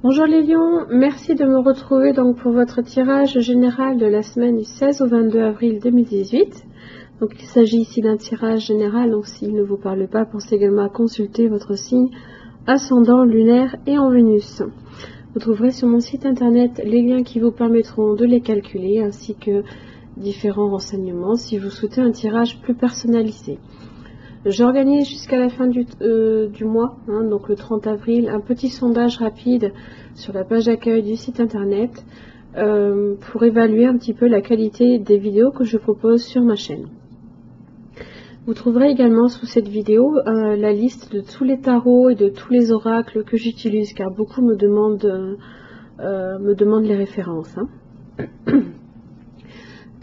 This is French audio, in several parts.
Bonjour les lions, merci de me retrouver donc pour votre tirage général de la semaine du 16 au 22 avril 2018. Donc il s'agit ici d'un tirage général, donc s'il ne vous parle pas, pensez également à consulter votre signe ascendant, lunaire et en Vénus. Vous trouverez sur mon site internet les liens qui vous permettront de les calculer ainsi que différents renseignements si vous souhaitez un tirage plus personnalisé. J'organise jusqu'à la fin du mois, donc le 30 avril, un petit sondage rapide sur la page d'accueil du site internet pour évaluer un petit peu la qualité des vidéos que je propose sur ma chaîne. Vous trouverez également sous cette vidéo la liste de tous les tarots et de tous les oracles que j'utilise, car beaucoup me demandent les références.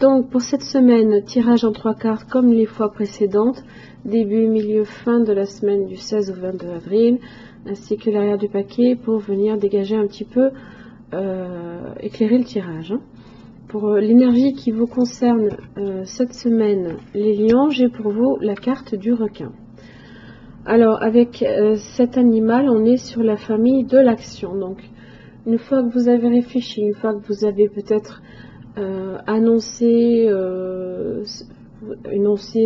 Donc pour cette semaine, tirage en 3 cartes comme les fois précédentes, début, milieu, fin de la semaine du 16 au 22 avril, ainsi que l'arrière du paquet pour venir dégager un petit peu, éclairer le tirage. Pour l'énergie qui vous concerne cette semaine, les lions, j'ai pour vous la carte du requin. Alors avec cet animal, on est sur la famille de l'action. Donc une fois que vous avez réfléchi, une fois que vous avez peut-être énoncer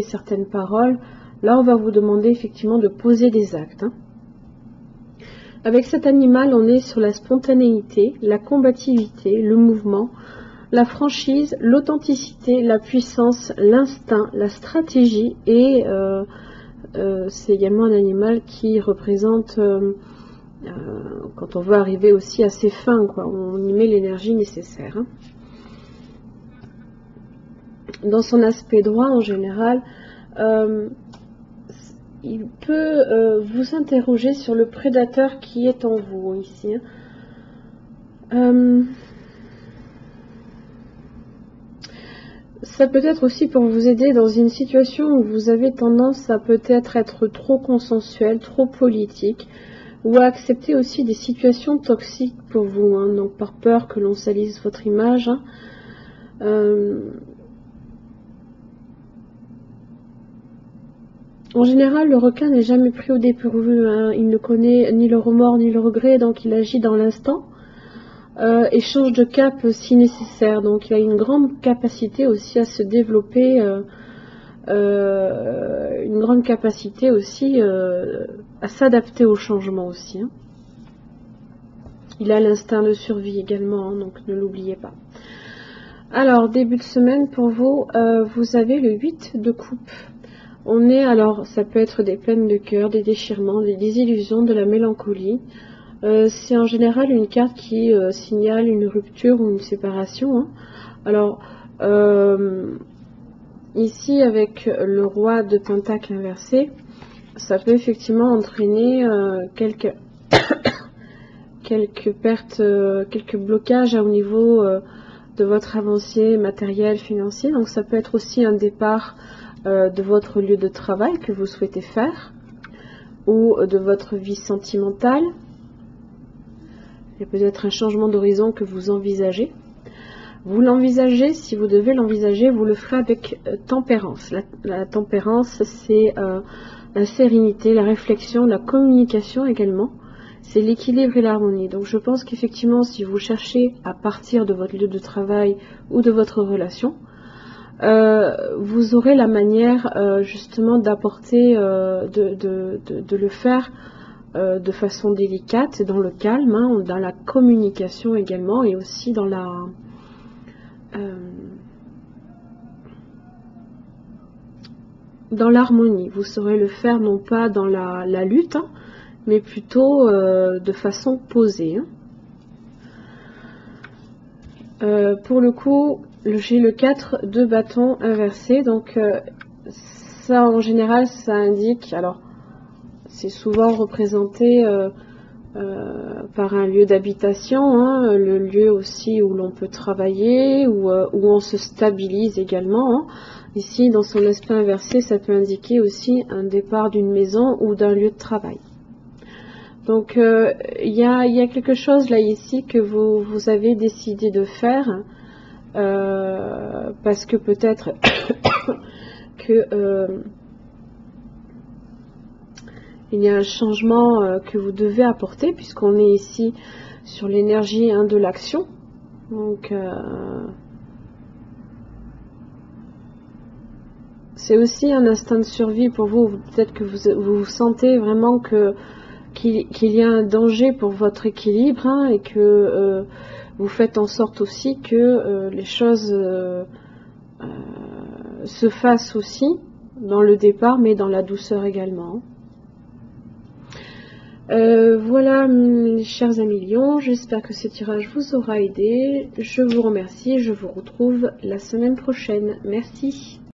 certaines paroles, là on va vous demander effectivement de poser des actes. Avec cet animal, on est sur la spontanéité, la combativité, le mouvement, la franchise, l'authenticité, la puissance, l'instinct, la stratégie et c'est également un animal qui représente quand on veut arriver aussi à ses fins, quoi, on y met l'énergie nécessaire. Dans son aspect droit en général, il peut vous interroger sur le prédateur qui est en vous ici. Ça peut être aussi pour vous aider dans une situation où vous avez tendance à peut-être être trop consensuel, trop politique, ou à accepter aussi des situations toxiques pour vous, donc par peur que l'on salisse votre image. En général, le requin n'est jamais pris au dépourvu, il ne connaît ni le remords ni le regret, donc il agit dans l'instant et change de cap si nécessaire. Donc il a une grande capacité aussi à se développer, une grande capacité aussi à s'adapter au changement aussi. Il a l'instinct de survie également, donc ne l'oubliez pas. Alors, début de semaine pour vous, vous avez le 8 de coupe. On est, alors, ça peut être des peines de cœur, des déchirements, des désillusions, de la mélancolie. C'est en général une carte qui signale une rupture ou une séparation. Alors, ici, avec le roi de Pentacle inversé, ça peut effectivement entraîner quelques pertes, quelques blocages au niveau de votre avancée matérielle, financier. Donc, ça peut être aussi un départ de votre lieu de travail que vous souhaitez faire ou de votre vie sentimentale. Il y a peut-être un changement d'horizon que vous envisagez. Vous l'envisagez, si vous devez l'envisager, vous le ferez avec tempérance. La tempérance, c'est la sérénité, la réflexion, la communication également. C'est l'équilibre et l'harmonie. Donc je pense qu'effectivement, si vous cherchez à partir de votre lieu de travail ou de votre relation, vous aurez la manière justement d'apporter, de le faire de façon délicate, dans le calme, dans la communication également, et aussi dans l'harmonie. Vous saurez le faire non pas dans la lutte, mais plutôt de façon posée. Pour le coup, j'ai le 4 de bâton inversé, donc ça en général ça indique, alors c'est souvent représenté par un lieu d'habitation, le lieu aussi où l'on peut travailler, où on se stabilise également. Ici, dans son aspect inversé, ça peut indiquer aussi un départ d'une maison ou d'un lieu de travail. Donc, il y a quelque chose là ici que vous avez décidé de faire parce que peut-être que Il y a un changement que vous devez apporter, puisqu'on est ici sur l'énergie de l'action. Donc, c'est aussi un instinct de survie pour vous. Peut-être que vous sentez vraiment qu'il y a un danger pour votre équilibre, et que vous faites en sorte aussi que les choses se fassent aussi dans le départ, mais dans la douceur également. Voilà, mes chers amis lions, j'espère que ce tirage vous aura aidé. Je vous remercie et je vous retrouve la semaine prochaine. Merci.